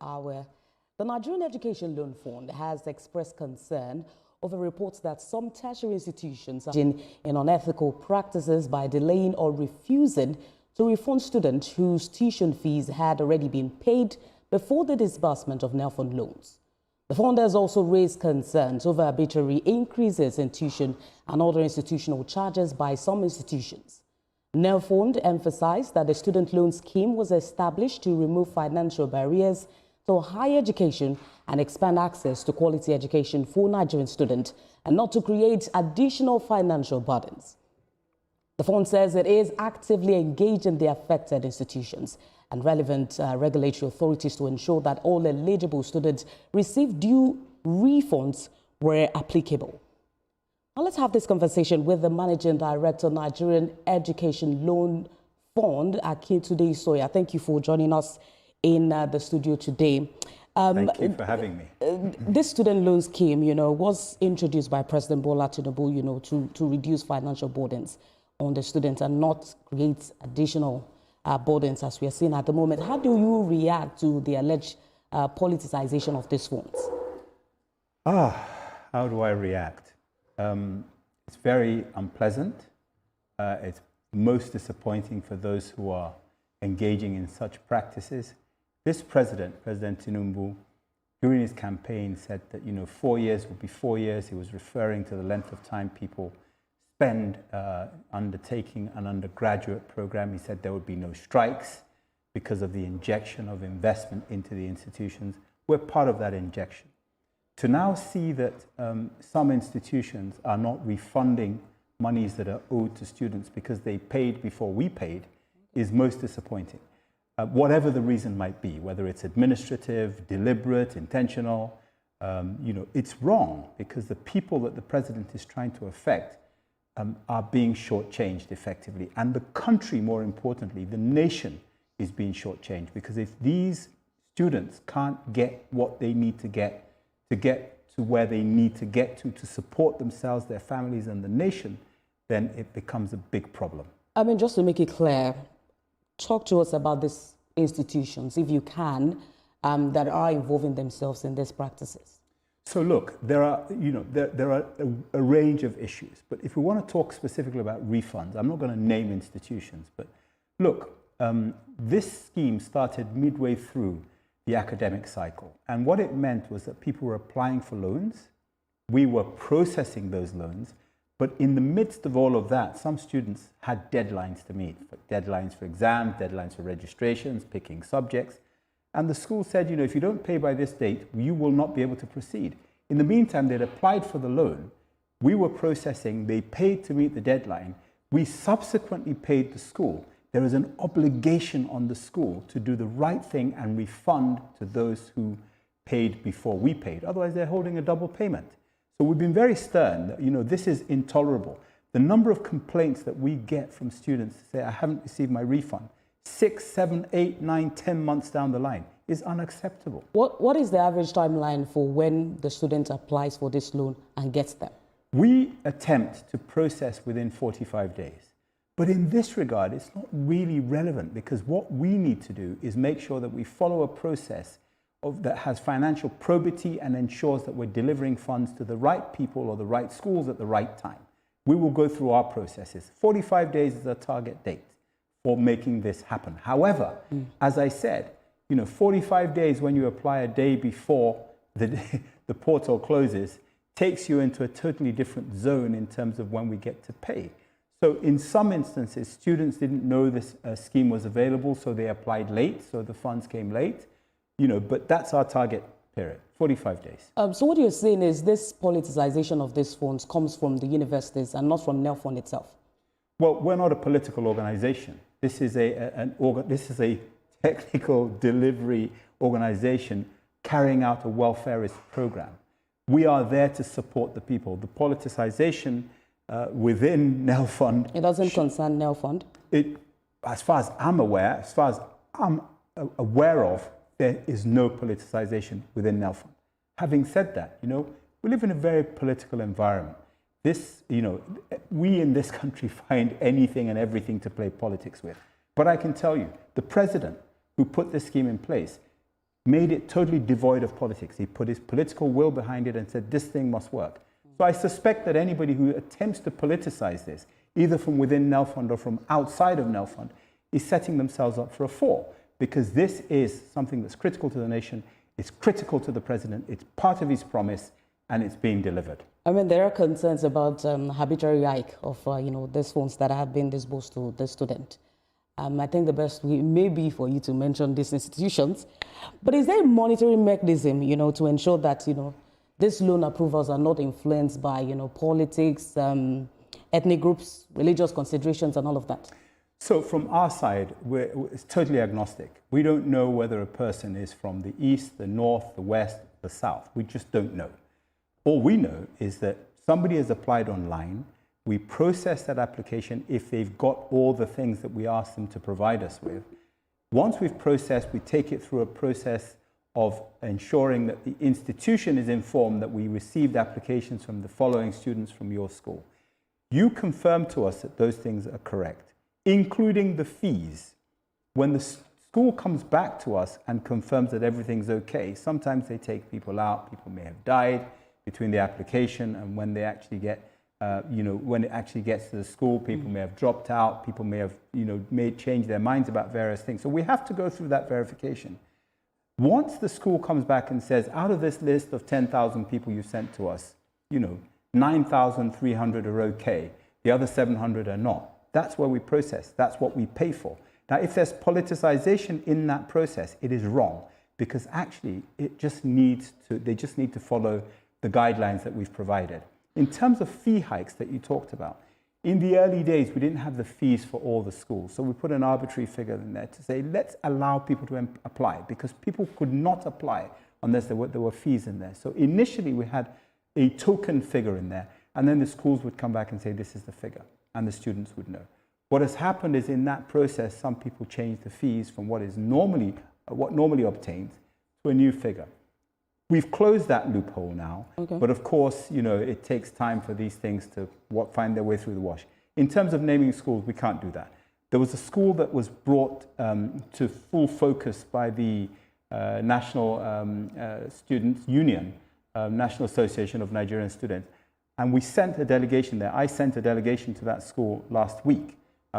hour. The Nigerian Education Loan Fund has expressed concern over reports that some tertiary institutions are engaging in unethical practices by delaying or refusing to refund students whose tuition fees had already been paid before the disbursement of NELFUND loans. The fund has also raised concerns over arbitrary increases in tuition and other institutional charges by some institutions. NELFUND emphasized that the student loan scheme was established to remove financial barriers to higher education and expand access to quality education for Nigerian students and not to create additional financial burdens. The fund says it is actively engaging the affected institutions and relevant regulatory authorities to ensure that all eligible students receive due refunds where applicable. Now let's have this conversation with the Managing Director, Nigerian Education Loan Fund, Akintunde Soya. Thank you for joining us in the studio today. Thank you for having me. This student loan scheme, was introduced by President Bola Tinubu, to reduce financial burdens on the students and not create additional burdens as we are seeing at the moment. How do you react to the alleged politicization of these funds? How do I react? It's very unpleasant. It's most disappointing for those who are engaging in such practices. This President Tinubu, during his campaign said that, 4 years will be 4 years. He was referring to the length of time people spend undertaking an undergraduate program. He said there would be no strikes because of the injection of investment into the institutions. We're part of that injection. To now see that some institutions are not refunding monies that are owed to students because they paid before we paid is most disappointing. Whatever the reason might be, whether it's administrative, deliberate, intentional, it's wrong because the people that the president is trying to affect are being shortchanged effectively. And the country, more importantly, the nation is being shortchanged because if these students can't get what they need to get to where they need to get to support themselves, their families, and the nation, then it becomes a big problem. I mean, just to make it clear, talk to us about these institutions, if you can, that are involving themselves in these practices. So look, there are a range of issues, but if we want to talk specifically about refunds, I'm not going to name institutions, but look, this scheme started midway through the academic cycle, and what it meant was that people were applying for loans, we were processing those loans, but in the midst of all of that, some students had deadlines to meet, deadlines for exams, deadlines for registrations, picking subjects. And the school said, if you don't pay by this date, you will not be able to proceed. In the meantime, they'd applied for the loan. We were processing, they paid to meet the deadline. We subsequently paid the school. There is an obligation on the school to do the right thing and refund to those who paid before we paid. Otherwise, they're holding a double payment. So we've been very stern that, this is intolerable. The number of complaints that we get from students to say, I haven't received my refund, 6, 7, 8, 9, 10 months down the line is unacceptable. What is the average timeline for when the student applies for this loan and gets them? We attempt to process within 45 days. But in this regard, it's not really relevant because what we need to do is make sure that we follow a process that has financial probity and ensures that we're delivering funds to the right people or the right schools at the right time. We will go through our processes. 45 days is a target date for making this happen. However, as I said, 45 days when you apply a day before the portal closes takes you into a totally different zone in terms of when we get to pay. So in some instances, students didn't know this scheme was available, so they applied late, so the funds came late. But that's our target period, 45 days. So what you're saying is this politicization of these funds comes from the universities and not from NELFUND itself? Well, we're not a political organization. This is a technical delivery organization carrying out a welfareist program. We are there to support the people. The politicization within NELFUND... It doesn't concern NELFUND? As far as I'm aware, there is no politicization within NELFUND. Having said that, we live in a very political environment. We in this country find anything and everything to play politics with. But I can tell you, the president who put this scheme in place made it totally devoid of politics. He put his political will behind it and said, this thing must work. So I suspect that anybody who attempts to politicize this, either from within NELFUND or from outside of NELFUND, is setting themselves up for a fall, because this is something that's critical to the nation, it's critical to the president, it's part of his promise, and it's being delivered. I mean, there are concerns about arbitrary hike of, these funds that have been disbursed to the student. I think the best way may be for you to mention these institutions. But is there a monitoring mechanism, to ensure that, these loan approvals are not influenced by, politics, ethnic groups, religious considerations, and all of that? So from our side, it's totally agnostic. We don't know whether a person is from the east, the north, the west, the south. We just don't know. All we know is that somebody has applied online. We process that application if they've got all the things that we ask them to provide us with. Once we've processed, we take it through a process of ensuring that the institution is informed that we received applications from the following students from your school. You confirm to us that those things are correct, including the fees. When the school comes back to us and confirms that everything's okay, sometimes they take people out, people may have died between the application and when they actually get, when it actually gets to the school, people may have dropped out, people may have, may change their minds about various things. So we have to go through that verification. Once the school comes back and says, out of this list of 10,000 people you sent to us, 9,300 are okay, the other 700 are not. That's where we process, that's what we pay for. Now, if there's politicization in that process, it is wrong, because actually they just need to follow the guidelines that we've provided. In terms of fee hikes that you talked about, in the early days, we didn't have the fees for all the schools. So we put an arbitrary figure in there to say, let's allow people to apply, because people could not apply unless there were fees in there. So initially, we had a token figure in there, and then the schools would come back and say, this is the figure, and the students would know. What has happened is in that process, some people changed the fees from what normally obtained to a new figure. We've closed that loophole now, okay. But of course, it takes time for these things to find their way through the wash. In terms of naming schools, we can't do that. There was a school that was brought to full focus by the National Students Union, National Association of Nigerian Students, and we sent a delegation there. I sent a delegation to that school last week,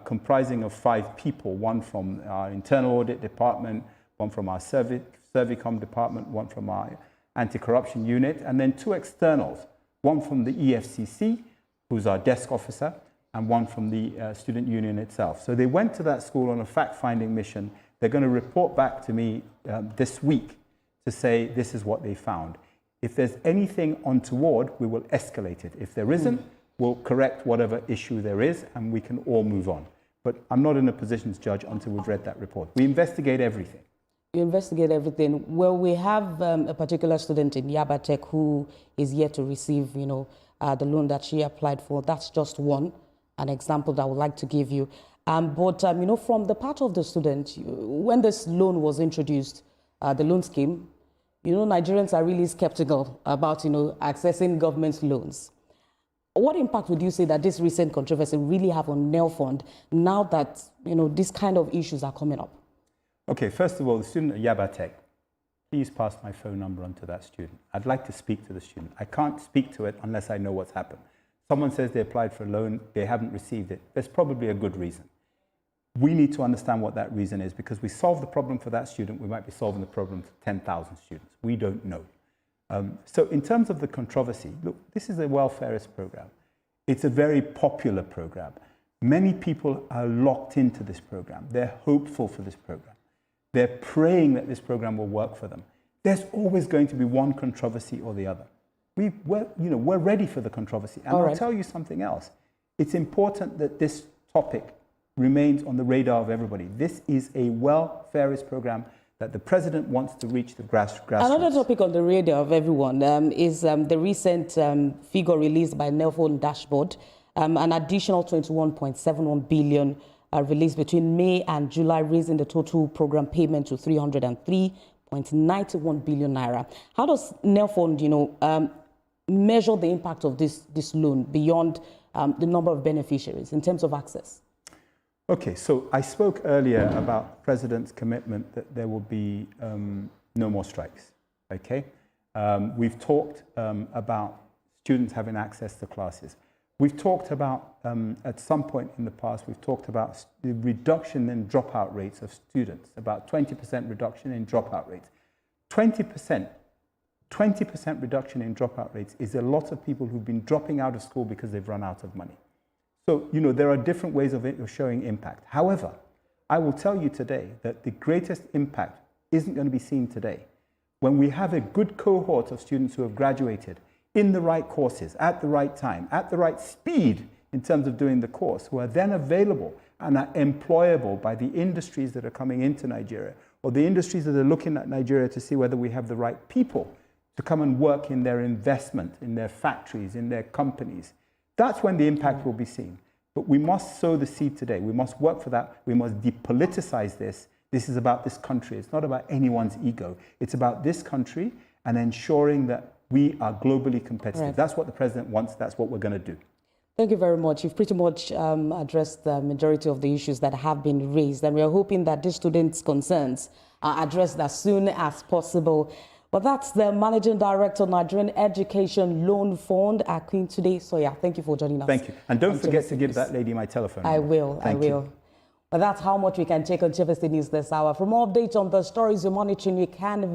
comprising of 5 people, one from our internal audit department, one from our Servicom department, one from our anti-corruption unit, and then 2 externals, one from the EFCC, who's our desk officer, and one from the student union itself. So they went to that school on a fact-finding mission. They're going to report back to me this week to say this is what they found. If there's anything untoward, we will escalate it. If there isn't, we'll correct whatever issue there is, and we can all move on. But I'm not in a position to judge until we've read that report. We investigate everything. You investigate everything. Well, we have a particular student in Yabatek who is yet to receive, the loan that she applied for. That's just an example that I would like to give you. But from the part of the student, when this loan was introduced, the loan scheme, Nigerians are really skeptical about, accessing government loans. What impact would you say that this recent controversy really have on NELFUND now that, these kind of issues are coming up? Okay, first of all, the student at Yabatek, please pass my phone number on to that student. I'd like to speak to the student. I can't speak to it unless I know what's happened. Someone says they applied for a loan, they haven't received it. There's probably a good reason. We need to understand what that reason is, because we solve the problem for that student, we might be solving the problem for 10,000 students. We don't know. So in terms of the controversy, look, this is a welfareist program. It's a very popular program. Many people are locked into this program. They're hopeful for this program. They're praying that this program will work for them. There's always going to be one controversy or the other. We're ready for the controversy. And I'll tell you something else. It's important that this topic remains on the radar of everybody. This is a welfareist program that the president wants to reach the grassroots. Another topic on the radar of everyone is the recent figure released by NELFUND dashboard, an additional 21.71 billion released between May and July, raising the total program payment to 303.91 billion naira. How does NELFUND, measure the impact of this loan beyond the number of beneficiaries in terms of access? Okay, so I spoke earlier about the President's commitment that there will be no more strikes, okay? We've talked about students having access to classes. We've talked about, at some point in the past, we've talked about the reduction in dropout rates of students, about 20% reduction in dropout rates. 20% reduction in dropout rates is a lot of people who've been dropping out of school because they've run out of money. So, you know, there are different ways of showing impact. However, I will tell you today that the greatest impact isn't going to be seen today. When we have a good cohort of students who have graduated in the right courses, at the right time, at the right speed in terms of doing the course, who are then available and are employable by the industries that are coming into Nigeria, or the industries that are looking at Nigeria to see whether we have the right people to come and work in their investment, in their factories, in their companies. That's when the impact will be seen. But we must sow the seed today. We must work for that. We must depoliticize this. This is about this country. It's not about anyone's ego. It's about this country and ensuring that we are globally competitive. Right. That's what the president wants. That's what we're going to do. Thank you very much. You've pretty much addressed the majority of the issues that have been raised, and we are hoping that these students' concerns are addressed as soon as possible. But that's the Managing Director, Nigerian Education Loan Fund, Akin today. So yeah, thank you for joining us. Thank you. And don't forget to give that lady my telephone number. I will. Thank you. But that's how much we can take on Chivesty News this hour. For more updates on the stories you're monitoring, you can